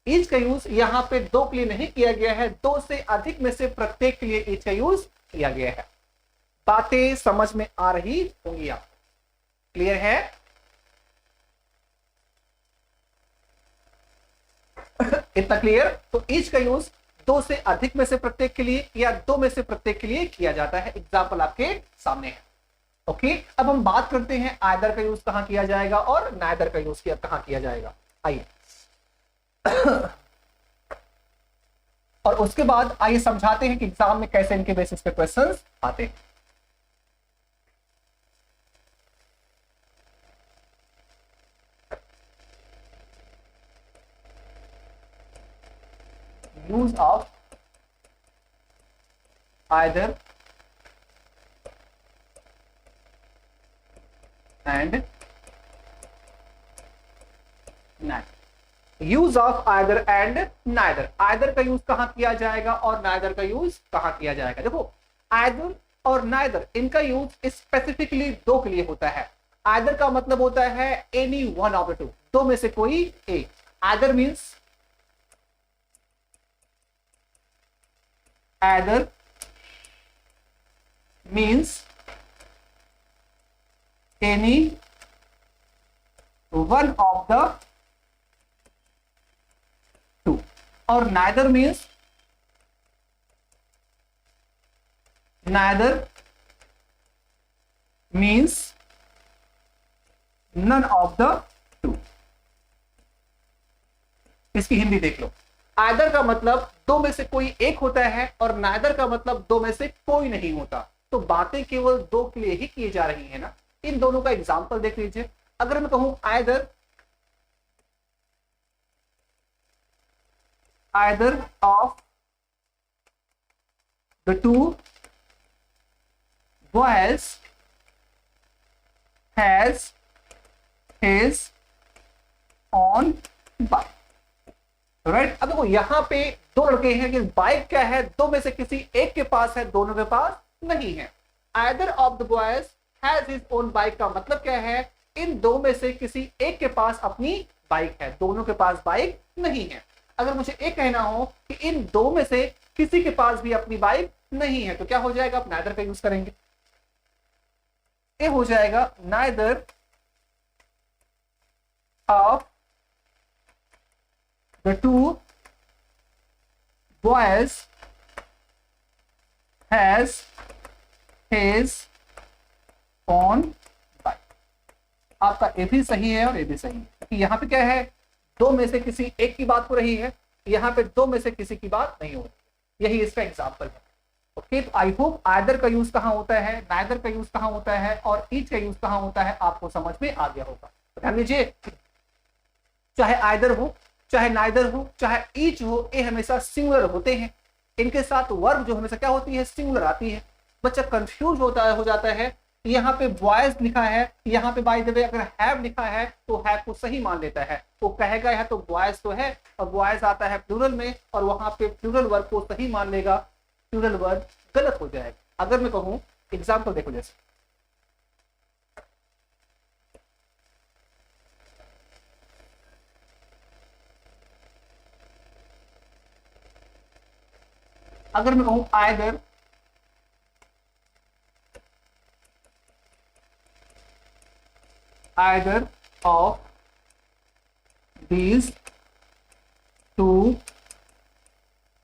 ईच का यूज यहाँ पे 2 के लिए नहीं किया गया है, 2 से अधिक में से प्रत्येक के लिए ईच का यूज किया गया है। बातें समझ में आ रही होंगी आपको, क्लियर है। इतना क्लियर। तो ईच का यूज 2 से अधिक में से प्रत्येक के लिए या 2 में से प्रत्येक के लिए किया जाता है। एग्जाम्पल आपके सामने है, ओके। अब हम बात करते हैं आइदर का यूज कहां किया जाएगा और नाइदर का यूज कहां किया जाएगा। आइए और उसके बाद आइए समझाते हैं कि एग्जाम में कैसे इनके बेसिस पे क्वेश्चंस आते हैं। Use of either and neither. Use of either and neither. Either का यूज कहां किया जाएगा और नाइदर का यूज कहां किया जाएगा। देखो आइदर और नाइदर इनका यूज स्पेसिफिकली 2 के लिए होता है। आइदर का मतलब होता है एनी वन ऑफ द 2, 2 में से कोई एक। Either means either means any one of the 2 और neither means none of the two. इसकी हिंदी देख लो। आइदर का मतलब दो में से कोई एक होता है और नाइदर का मतलब दो में से कोई नहीं होता। तो बातें केवल दो के लिए ही की जा रही है ना। इन दोनों का एग्जाम्पल देख लीजिए। अगर मैं कहूं either of the to boys has his on bike, right. अब देखो यहां पे दो लड़के हैं कि बाइक क्या है, दो में से किसी एक के पास है, दोनों के पास नहीं है। Either of the boys has his own bike का मतलब क्या है, इन दो में से किसी एक के पास अपनी बाइक है, दोनों के पास बाइक नहीं है। अगर मुझे एक कहना हो कि इन दो में से किसी के पास भी अपनी बाइक नहीं है, तो क्या हो जाएगा, आप नाइदर का यूज करेंगे। ये हो जाएगा neither of the two boys has his own bike। आपका ए भी सही है और ए भी सही है, क्योंकि यहां पे क्या है, दो में से किसी एक की बात हो रही है, यहां पे दो में से किसी की बात नहीं हो रही। यही इसका एग्जाम्पल है। ओके, तो आई होप आइदर का यूज कहां होता है, नाइदर का यूज कहां होता है और ईच का यूज कहां होता है आपको समझ में आ गया होगा। ध्यान दीजिए, चाहे आइदर हो, चाहे नाइदर हो, चाहे ईच हो, ये हमेशा सिंगुलर होते हैं। इनके साथ वर्ब जो हमेशा क्या होती है, सिंगुलर आती है। बच्चा कंफ्यूज हो जाता है। यहाँ पे बॉयज लिखा है, यहाँ पे बाय द वे अगर हैव लिखा है तो हैव को सही मान लेता है, वो कहेगा यह तो बॉयज तो है और बॉयज आता है प्लूरल में और वहां पे प्लूरल वर्ब को सही मान लेगा, प्लूरल वर्ब गलत हो जाएगा। अगर मैं कहूं एग्जाम्पल देखो, जैसे अगर मैं कहूं either of these two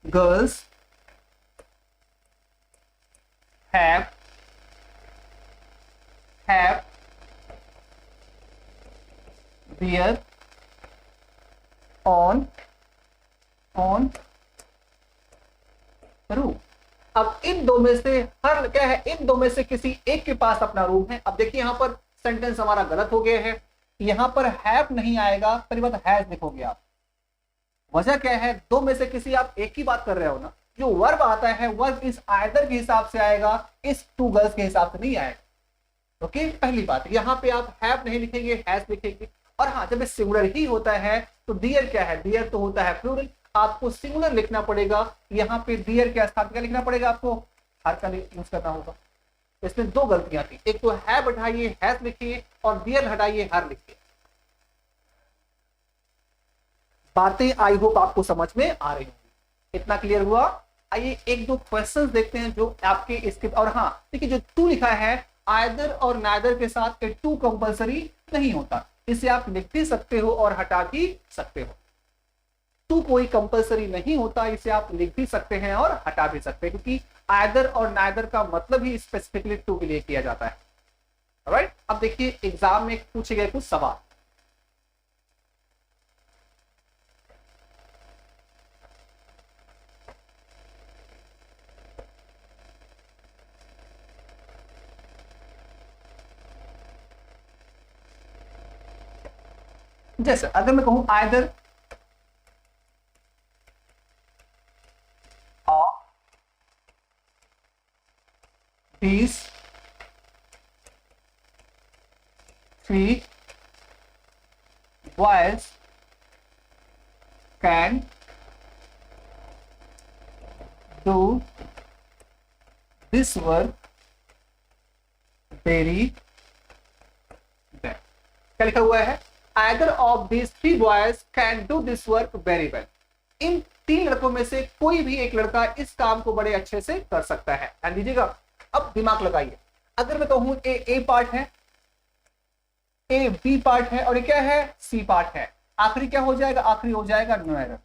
girls have their own room. अब इन दो में से हर क्या है, इन दो में से किसी एक के पास अपना रूम है। अब देखिए यहां पर सेंटेंस हमारा गलत हो गया है, यहां पर हैव नहीं आएगा, पहली बात हैज लिखोगे आप। वजह क्या है, दो में से किसी आप एक की बात कर रहे हो ना, जो वर्ब आता है वर्ब इस आइदर के हिसाब से आएगा, इस टू गर्ल्स के हिसाब से नहीं आएगा। ओके, पहली बात यहां पे आप हैव नहीं लिखेंगे, हैज लिखेंगे। और हाँ, जब सिंगुलर ही होता है तो डियर क्या है, डियर तो होता है प्लूरल, आपको सिंगुलर लिखना पड़ेगा। यहाँ पे डियर के स्थान क्या लिखना पड़ेगा, आपको हर का यूज करना होगा। इसमें दो गलतियां थी, एक तो हैव हटाइए हैज लिखिए और डियर हटाइए हर लिखिए। बातें आई होप आपको समझ में आ रही होंगी। इतना क्लियर हुआ। आइए एक दो क्वेश्चंस देखते हैं जो आपके इसके। और हाँ देखिए, जो टू लिखा है आइदर और नाइदर के साथ टू कंपलसरी नहीं होता, इसे आप लिख भी सकते हो और हटा भी सकते हो। टू कोई कंपलसरी नहीं होता, इसे आप लिख भी सकते हैं और हटा भी सकते हैं, क्योंकि आइदर और नाइदर का मतलब ही स्पेसिफिकली टू के लिए किया जाता है। राइट, अब देखिए एग्जाम में पूछे गए कुछ सवाल। जैसे अगर मैं कहूं either of these three boys can do this work very well। क्या लिखा हुआ है, Either of these three boys can do this work very well। इन तीन लड़कों में से कोई भी एक लड़का इस काम को बड़े अच्छे से कर सकता है। ध्यान दीजिएगा, अब दिमाग लगाइए। अगर मैं कहूं ए पार्ट है, ए बी पार्ट है और ये क्या है, सी पार्ट है, आखिरी क्या हो जाएगा, आखिरी हो जाएगा नो एरर।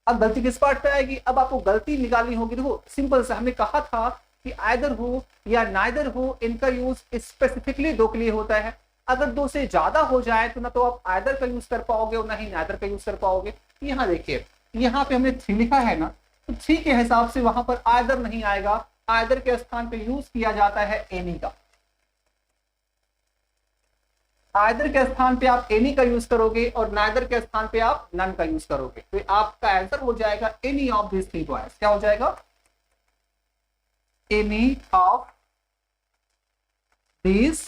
अब गलती किस पार्ट पे आएगी, अब आपको गलती निकालनी होगी। देखो सिंपल से हमने कहा था कि आइदर हो या नाइदर हो, इनका यूज स्पेसिफिकली दो के लिए होता है। अगर दो से ज्यादा हो जाए तो ना तो आप आइदर का यूज कर पाओगे और ना ही नाइदर का यूज कर पाओगे। यहाँ देखिए, यहाँ पे हमने थ्री लिखा है ना, तो थ्री के हिसाब से वहां पर आइदर नहीं आएगा, आइदर के स्थान पे यूज किया जाता है एनी का। आइदर के स्थान पे आप एनी का यूज करोगे और नाइदर के स्थान पे आप नन का यूज करोगे, तो आपका आंसर हो जाएगा any of this three boys. क्या हो जाएगा? Any of these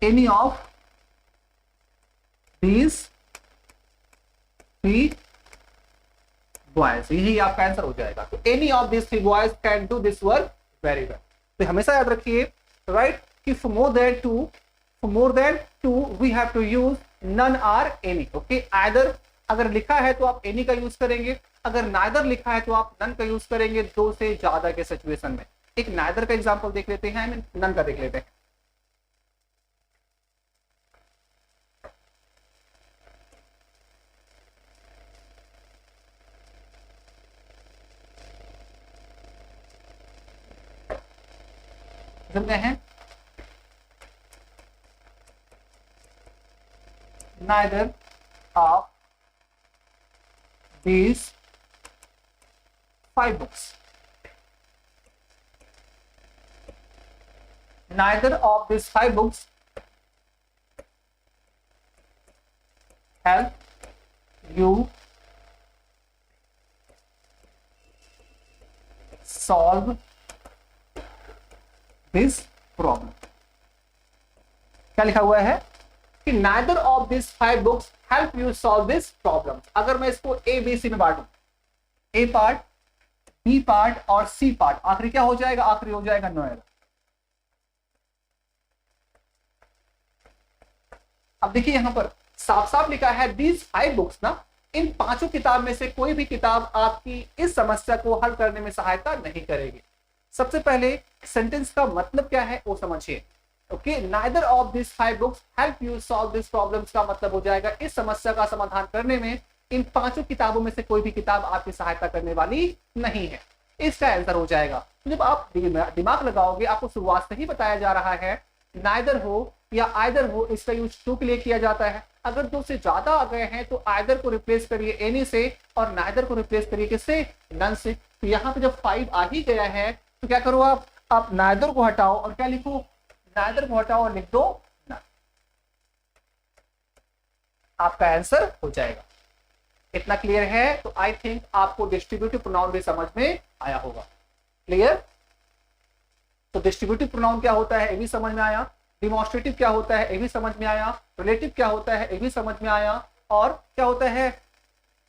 any of these three boys, यही आपका आंसर हो जाएगा। तो any of these three boys can do this work very well। तो हमेशा याद रखिए, राइट, कि for more than two we have to use none or any। Okay, either अगर लिखा है तो आप एनी का यूज करेंगे, अगर नाइदर लिखा है तो आप नन का यूज करेंगे, दो से ज्यादा के सिचुएशन में। एक नाइदर का एग्जांपल देख लेते हैं, नन का देख लेते हैं। समझते हैं? Neither of these five books, neither of these five books help you solve this problem। क्या लिखा हुआ है कि neither of these five books help you solve this problem। अगर मैं इसको ए बी सी में बांटू, ए पार्ट, बी पार्ट और सी पार्ट, आखिरी क्या हो जाएगा? आखिरी हो जाएगा नोएडा। अब देखिए यहां पर साफ साफ लिखा है दीज फाइव बुक्स ना, इन पांचों किताब में से कोई भी किताब आपकी इस समस्या को हल करने में सहायता नहीं करेगी। सबसे पहले सेंटेंस का मतलब क्या है वो समझिए। Okay, neither of this five books help you solve this problems का मतलब हो जाएगा इस समस्या का समाधान करने में इन पांचों किताबों में से कोई भी किताब आपकी सहायता करने वाली नहीं है। इसका आंसर हो जाएगा। तो जब आप दिमाग लगाओगे, आपको शुरुआत से ही बताया जा रहा है नाइदर हो या आइदर हो, इसका यूज टू के लिए किया जाता है। अगर दो से ज्यादा आ गए हैं तो आइदर को रिप्लेस करिए एनी से और नाइदर को रिप्लेस करिए किससे? नन से। तो यहाँ पे जब फाइव आ ही गया है तो क्या करो आप नाइदर को हटाओ और क्या लिखो? नाइदर को हटाओ और लिख दो नन। आपका आंसर हो जाएगा। इतना क्लियर है? तो आई थिंक आपको डिस्ट्रीब्यूटिव प्रोनाउन भी समझ में आया होगा। क्लियर? तो डिस्ट्रीब्यूटिव प्रोनाउन क्या होता है ये भी समझ में आया, डिमॉन्स्ट्रेटिव क्या होता है ये भी समझ में आया, रिलेटिव क्या होता है ये भी समझ में आया, और क्या होता है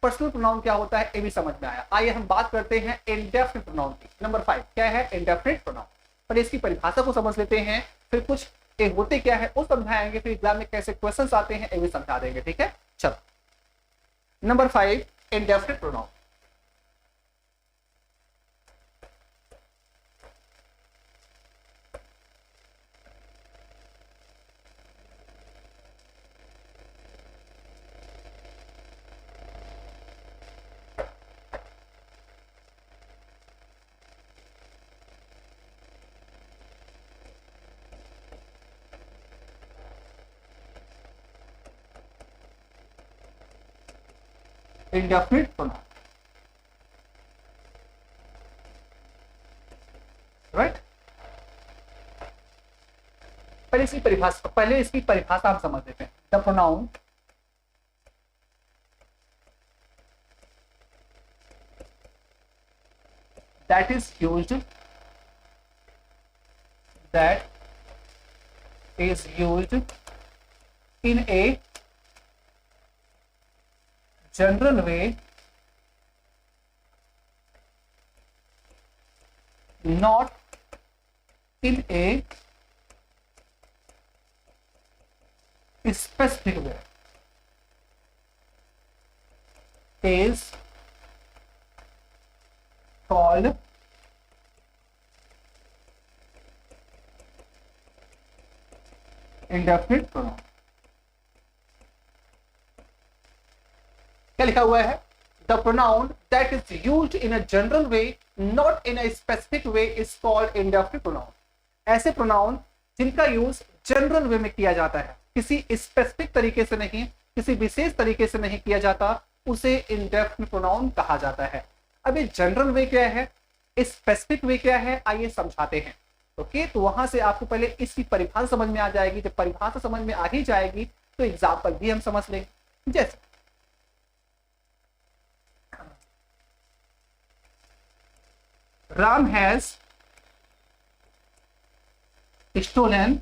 पर्सनल प्रोनाउन क्या होता है ये भी समझ में आया। आइए हम बात करते हैं इंडेफिनिट प्रोनाउन की। नंबर 5 क्या है? Indefinite pronoun. पर इसकी परिभाषा को समझ लेते हैं, फिर कुछ होते क्या है वो समझाएंगे, फिर एग्जाम में कैसे क्वेश्चंस आते हैं ये भी समझा देंगे। ठीक है, चलो number 5 indefinite pronoun. Indefinite pronoun, right. पहले इसकी परिभाषा हम समझ लेते हैं। The pronoun that is used in a general way, not in a specific way, is called indefinite pronoun। क्या लिखा हुआ है? The pronoun that is used in a general way not in a specific way is called indefinite pronoun. ऐसे pronoun जिनका use general वे में किया जाता है, किसी स्पेसिफिक तरीके से नहीं, किसी विशेष तरीके से नहीं किया जाता, उसे इंडेफिनिट प्रोनाउन कहा जाता है। अब ये जनरल वे क्या है, स्पेसिफिक वे क्या है, आइए समझाते हैं। ओके, तो वहां से आपको पहले इसकी परिभाषा समझ में आ जाएगी। जब परिभाषा समझ में आ ही जाएगी तो एग्जाम्पल भी हम समझ लेंगे। जैसे Ram has stolen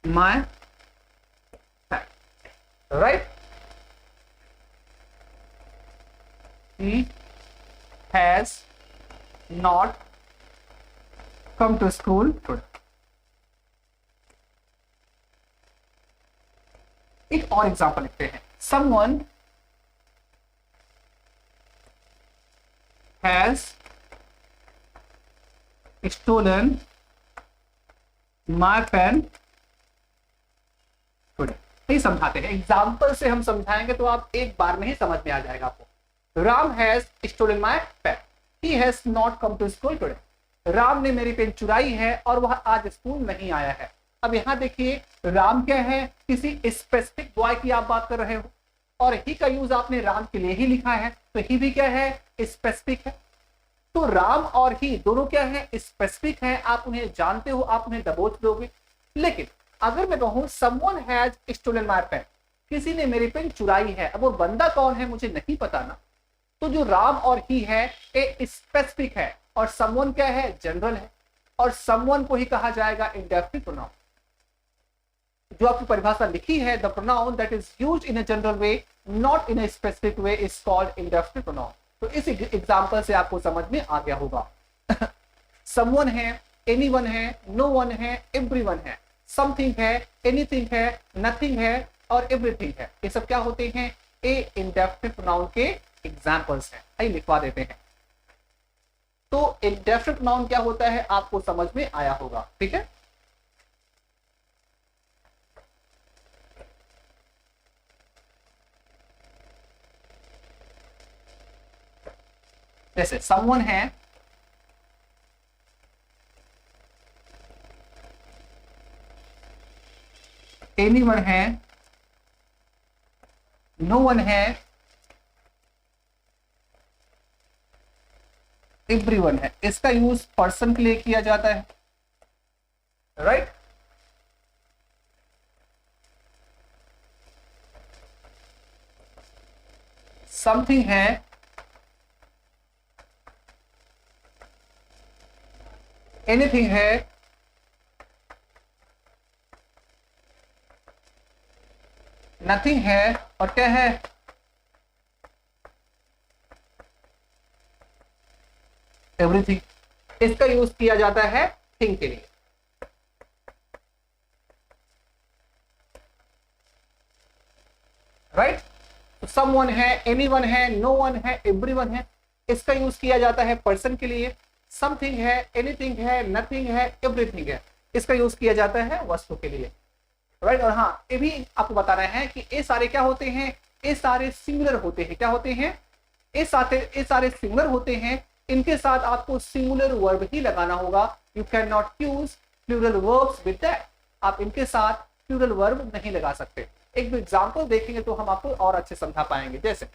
my bag, right? He has not come to school today. एक और एग्जाम्पल लिखते हैं। Someone has stolen my pen today। नहीं समझाते हैं, एग्जाम्पल से हम समझाएंगे तो आप एक बार में ही समझ में आ जाएगा आपको। Ram has stolen my pen, he has not come to school today. Ram ने मेरी पेन चुराई है और वह आज स्कूल नहीं आया है। अब यहाँ देखिए, राम क्या है, किसी स्पेसिफिक बॉय की आप बात कर रहे हो, और ही का यूज आपने राम के लिए ही लिखा है, तो ही भी क्या है, स्पेसिफिक है। तो राम और ही दोनों क्या है, स्पेसिफिक है, आप उन्हें जानते हो, आप उन्हें दबोच दोगे। लेकिन अगर मैं कहूं someone has stolen my pen, किसी ने मेरी पेन चुराई है, अब वो बंदा कौन है मुझे नहीं पता ना, तो जो राम और ही है ये स्पेसिफिक है और समवन क्या है, जनरल है, और समवन को ही कहा जाएगा इंडेफिनिट प्रोनाउन। जो आपकी परिभाषा लिखी है, the pronoun that is used in a general way not in a specific way is called indefinite pronoun. तो इस एग्जांपल से आपको समझ में आ गया होगा। समवन है, एनीवन है, नो वन है, एवरीवन है, समथिंग है, एनीथिंग है, नथिंग है और एवरीथिंग है। ये सब क्या होते हैं, ए इंडेफिनिट प्रोनाउन के एग्जाम्पल्स हैं। आइए लिखवा देते हैं। तो इंडेफिनिट प्रोनाउन क्या होता है आपको समझ में आया होगा, ठीक है? जैसे समवन है, एनीवन है, नो वन है, एवरीवन है। इसका यूज पर्सन के लिए किया जाता है, राइट? समथिंग है, एनीथिंग है, नथिंग है और क्या है, एवरीथिंग। इसका यूज किया जाता है थिंग के लिए, राइट? तो समवन है, एनीवन है, नो वन है, एवरीवन है। इसका यूज किया जाता है पर्सन के लिए। समथिंग है, एनीथिंग है, नथिंग है, एवरीथिंग है। इसका यूज किया जाता है वस्तु के लिए, राइट? और हाँ, ये भी आपको बताना है कि ये सारे क्या होते हैं, ये सारे सिंगुलर होते हैं। क्या होते हैं? ये सारे सिंगुलर होते हैं। इनके साथ आपको सिंगुलर वर्ब ही लगाना होगा। You can not use plural verbs with that. आप इनके साथ प्लूरल वर्ब नहीं लगा सकते। एक एग्जांपल देखेंगे तो हम आपको और अच्छे समझा पाएंगे। जैसे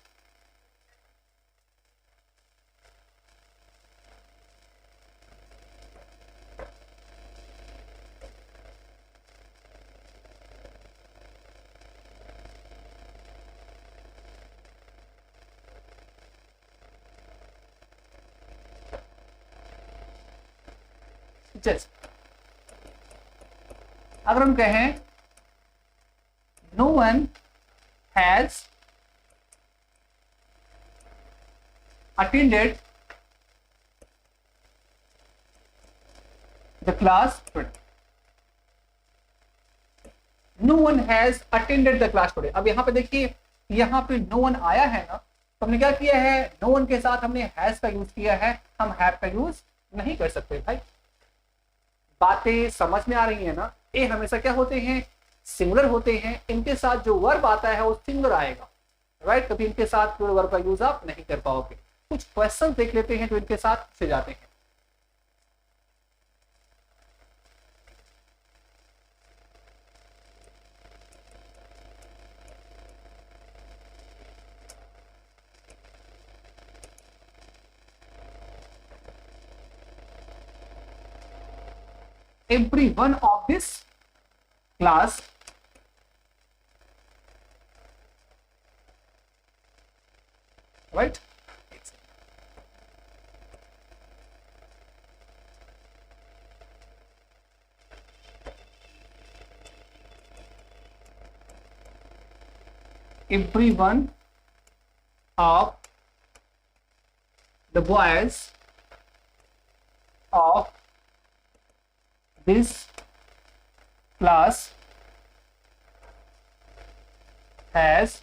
अगर हम कहें no one has attended the class today. No one has attended the class today. अब यहां पे देखिए, यहां पे नो वन आया है ना, तो हमने क्या किया है, नो वन के साथ हमने हैज का यूज किया है। हम हैव का यूज नहीं कर सकते भाई। बातें समझ में आ रही है ना? ये हमेशा क्या होते हैं, सिंगुलर होते हैं। इनके साथ जो वर्ब आता है वो सिंगुलर आएगा। राइट, कभी इनके साथ प्लूरल वर्ब का यूज आप नहीं कर पाओगे। कुछ क्वेश्चन देख लेते हैं जो इनके साथ पूछे जाते हैं। Every one of this class right, every one of the boys of this class has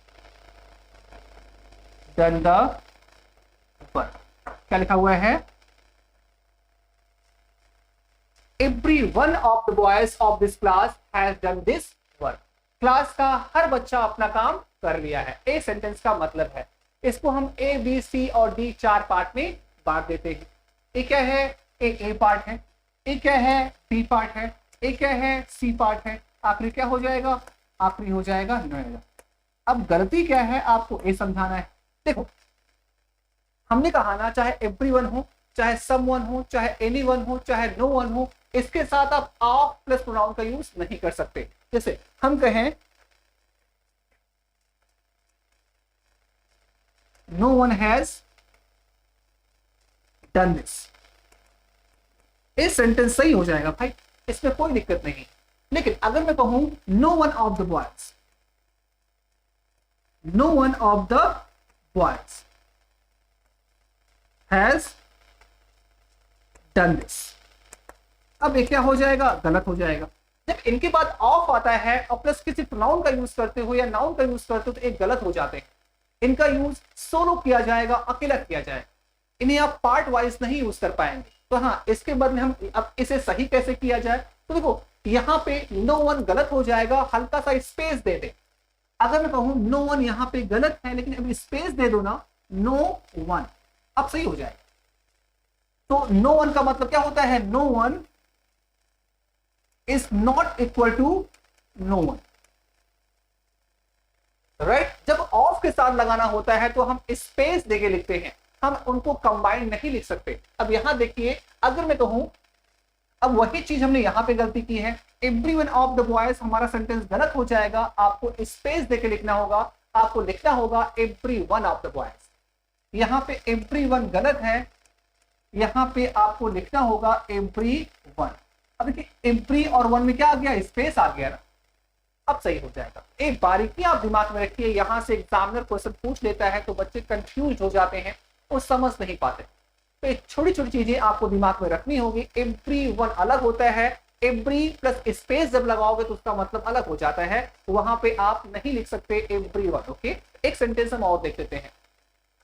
done the work। क्या लिखा हुआ है? Every one of the boys of this class has done this work। Class का हर बच्चा अपना काम कर लिया है। ए सेंटेंस का मतलब है। इसको हम ए बी सी और डी 4 पार्ट में बांट देते हैं। ए क्या है? ए पार्ट है, ए क्या है? बी पार्ट है, ए क्या है? सी पार्ट है, आखिरी क्या हो जाएगा? आखिरी हो जाएगा नोएडा। अब गलती क्या है आपको ये समझाना है। देखो हमने कहा ना, चाहे एवरीवन हो, चाहे समवन हो, चाहे एनीवन हो, चाहे नो वन हो, इसके साथ आप ऑफ प्लस प्रोनाउन का यूज नहीं कर सकते। जैसे हम कहें no one has done this, ये सेंटेंस सही हो जाएगा भाई, इसमें कोई दिक्कत नहीं। लेकिन अगर मैं कहूं no one of the boys, no one of the boys has done this, अब ये क्या हो जाएगा? गलत हो जाएगा। जब इनके बाद ऑफ आता है और प्लस किसी प्रोनाउन का यूज करते हो या नाउन का यूज करते हो तो एक गलत हो जाते हैं। इनका यूज सोलो किया जाएगा, अकेला किया जाएगा, इन्हें आप पार्ट वाइज नहीं यूज कर पाएंगे। तो हाँ, इसके बदले हम अब इसे सही कैसे किया जाए? तो देखो यहां पे नो वन गलत हो जाएगा, हल्का सा स्पेस दे दे। अगर मैं कहूं नो वन यहां पे गलत है लेकिन अभी स्पेस दे दो ना, नो वन, अब सही हो जाएगा। तो नो वन का मतलब क्या होता है? No one is not equal to no one, right. जब ऑफ के साथ लगाना होता है तो हम स्पेस देके लिखते हैं, हम उनको कंबाइन नहीं लिख सकते। अब यहां देखिए, अगर मैं कहूं, अब वही चीज हमने यहां पे गलती की है, एवरीवन ऑफ द बॉयज हमारा सेंटेंस गलत हो जाएगा। आपको स्पेस देके लिखना होगा, आपको लिखना होगा एवरीवन ऑफ द बॉयज। यहां पे एवरीवन गलत है, यहां पे आपको लिखना होगा एवरीवन। अब देखिए एवरी और वन में क्या आ गया? स्पेस आ गया ना, अब सही हो जाएगा। एक बारीकी आप दिमाग में रखिए, यहां से एग्जामिनर क्वेश्चन पूछ लेता है तो बच्चे कंफ्यूज हो जाते हैं और समझ नहीं पाते। तो एक छोटी छोटी चीजें आपको दिमाग में रखनी होगी। एवरी वन अलग होता है, एवरी प्लस स्पेस जब लगाओगे तो उसका मतलब अलग हो जाता है, तो वहां पे आप नहीं लिख सकते एवरी वन। ओके, एक सेंटेंस हम और देख लेते हैं।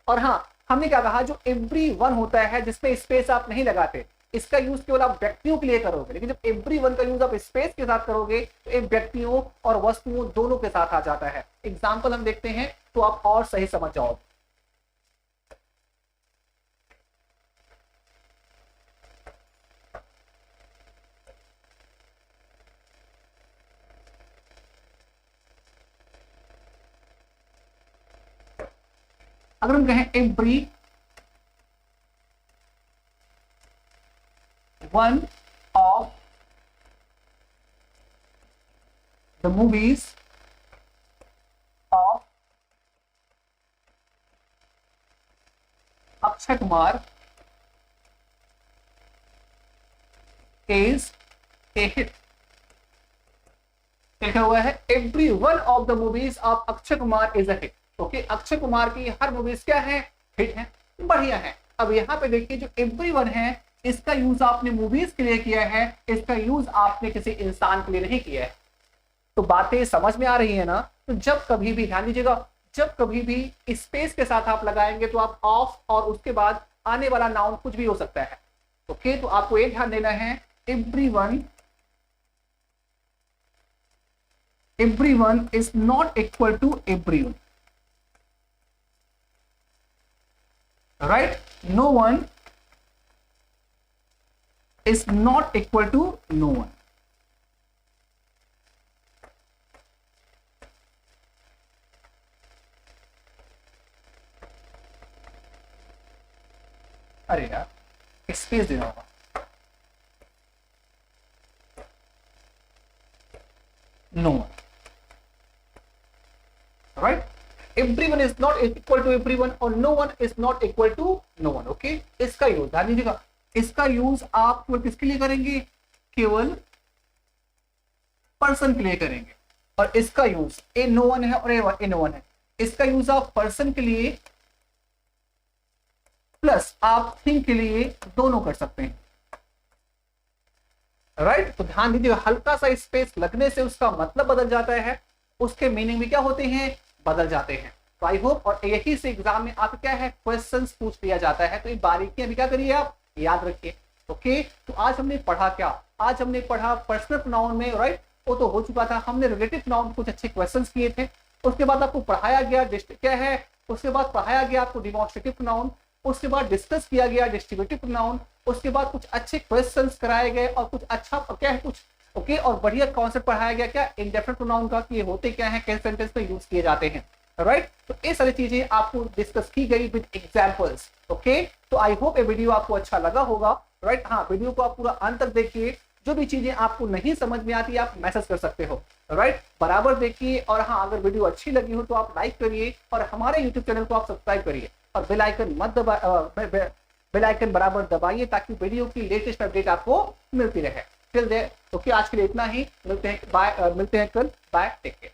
और हाँ, हमने क्या कहा, जो एवरी वन होता है जिसमें स्पेस आप नहीं लगाते, इसका यूज केवल आप व्यक्तियों के लिए करोगे। लेकिन जब एवरी वन का यूज आप स्पेस के साथ करोगे तो एक व्यक्तियों और वस्तुओं दोनों के साथ आ जाता है। एग्जाम्पल हम देखते हैं तो आप और सही समझ जाओगे। अगर हम कहें every one of the movies of Akshay Kumar is a hit। लिखा हुआ है every one of the movies of Akshay Kumar is a hit. Okay, Akshay Kumar की हर मूवीज क्या है? हिट है, बढ़िया है। अब यहाँ पे देखिए जो एवरी वन है, इसका यूज आपने मूवीज के लिए किया है, इसका यूज आपने किसी इंसान के लिए नहीं किया है। तो बातें समझ में आ रही है ना? तो जब कभी भी ध्यान दीजिएगा, जब कभी भी स्पेस के साथ आप लगाएंगे तो आप ऑफ और उसके बाद आने वाला नाउन कुछ भी हो सकता है। ओके, तो आपको ये ध्यान देना है, everyone is not equal to everyone. Right, no one is not equal to no one. अरे यार स्पेस देना होगा, no one, right, everyone is not equal to everyone और no one is not equal to no one। Okay, इसका use ध्यान दीजिएगा, इसका use आप केवल किसके लिए करेंगे, केवल पर्सन के लिए करेंगे, और इसका यूज ए नो वन है और ए नो वन है, इसका यूज आप पर्सन के लिए प्लस आप थिंग के लिए दोनों कर सकते हैं, राइट। तो ध्यान दीजिए, हल्का सा स्पेस लगने से उसका मतलब बदल जाता है, उसके मीनिंग भी क्या होते हैं, बदल जाते हैं। तो आई होप, और यही से एग्जाम में आप क्या है क्वेश्चंस पूछ लिया जाता है, तो ये बारीकियां भी क्या करिए आप याद रखिए। ओके, तो आज हमने पढ़ा क्या, आज हमने पढ़ा पर्सनल प्रोनाउन में, राइट, वो तो हो चुका था, हमने रिलेटिव प्रोनाउन कुछ अच्छे क्वेश्चंस किए थे, उसके बाद आपको पढ़ाया गया क्या है, उसके बाद पढ़ाया गया आपको डिमॉन्स्ट्रेटिव प्रोनाउन, उसके बाद डिस्कस किया गया डिस्ट्रीब्यूटिव प्रोनाउन, उसके बाद कुछ अच्छे क्वेश्चंस कराए गए और कुछ अच्छा क्या है कुछ ओके और बढ़िया कॉन्सेप्ट पढ़ाया गया क्या इंडेफिनिट प्रोनाउन का, कि ये होते क्या है, कैसे सेंटेंस में यूज किए जाते हैं, राइट। तो ये सारी चीजें आपको डिस्कस की गई विद एग्जांपल्स। ओके, तो आई होप ये वीडियो आपको अच्छा लगा होगा, राइट। हाँ, वीडियो को आप पूरा अंत तक देखिए, जो भी चीजें आपको नहीं समझ में आती आप मैसेज कर सकते हो, राइट, बराबर देखिए। और हाँ, अगर वीडियो अच्छी लगी हो तो आप लाइक करिए और हमारे यूट्यूब चैनल को आप सब्सक्राइब करिए और बेल आइकन मत बेल आइकन बराबर दबाइए ताकि वीडियो की लेटेस्ट अपडेट आपको मिलती रहे। टिल देयर, ओके, आज के लिए इतना ही, मिलते हैं कल, बाय, टेक केयर।